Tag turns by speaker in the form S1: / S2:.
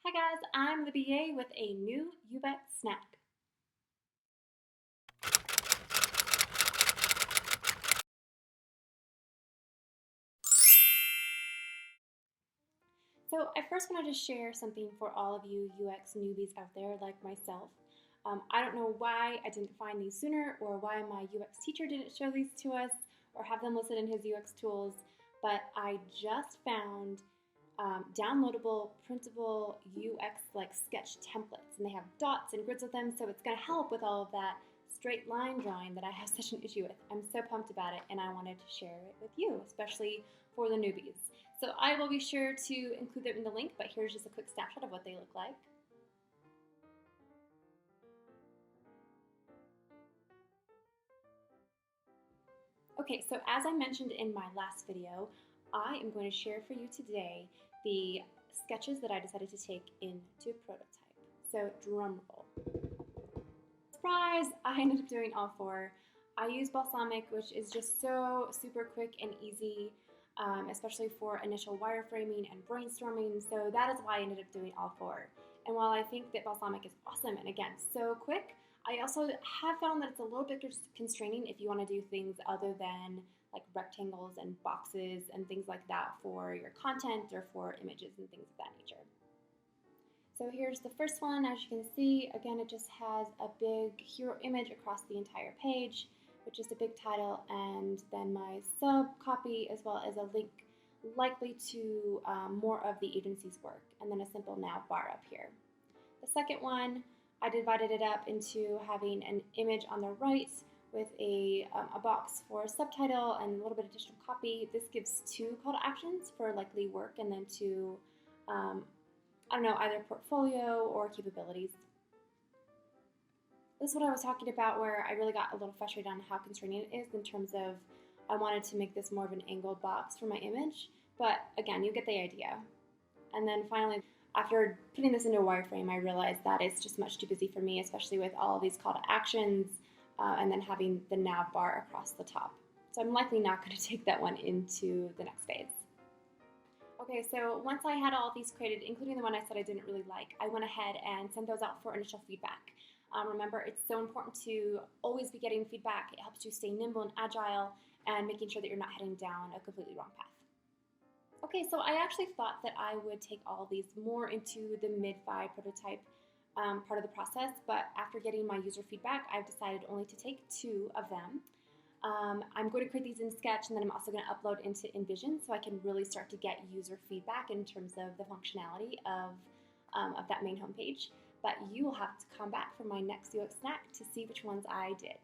S1: Hi guys, I'm the BA with a new UX snack. So I first wanted to share something for all of you UX newbies out there like myself. I don't know why I didn't find these sooner or why my UX teacher didn't show these to us or have them listed in his UX tools, but I just found downloadable, printable UX like sketch templates, and they have dots and grids with them, so it's going to help with all of that straight line drawing that I have such an issue with. I'm so pumped about it, and I wanted to share it with you, especially for the newbies. So I will be sure to include them in the link, but here's just a quick snapshot of what they look like. Okay, so as I mentioned in my last video, I am going to share for you today the sketches that I decided to take into prototype. So drum roll. Surprise! I ended up doing all four. I use balsamiq, which is just so super quick and easy, especially for initial wireframing and brainstorming. So that is why I ended up doing all four. And while I think that balsamiq is awesome and again so quick, I also have found that it's a little bit constraining if you want to do things other than like rectangles and boxes and things like that for your content or for images and things of that nature. So here's the first one. As you can see, again, it just has a big hero image across the entire page, which is a big title, and then my sub copy as well as a link likely to more of the agency's work, and then a simple nav bar up here. The second one, I divided it up into having an image on the right with a box for a subtitle and a little bit of additional copy. This gives two call to actions for likely work and then two I don't know, either portfolio or capabilities. This is what I was talking about where I really got a little frustrated on how constraining it is in terms of I wanted to make this more of an angled box for my image, but again, you get the idea. And then finally, after putting this into a wireframe, I realized that it's just much too busy for me, especially with all of these call to actions and then having the nav bar across the top. So I'm likely not going to take that one into the next phase. Okay, so once I had all these created, including the one I said I didn't really like, I went ahead and sent those out for initial feedback. Remember, it's so important to always be getting feedback. It helps you stay nimble and agile and making sure that you're not heading down a completely wrong path. Okay, so I actually thought that I would take all of these more into the mid-fi prototype part of the process, but after getting my user feedback, I've decided only to take two of them. I'm going to create these in Sketch, and then I'm also going to upload into InVision so I can really start to get user feedback in terms of the functionality of that main homepage. But you will have to come back for my next UX snack to see which ones I did.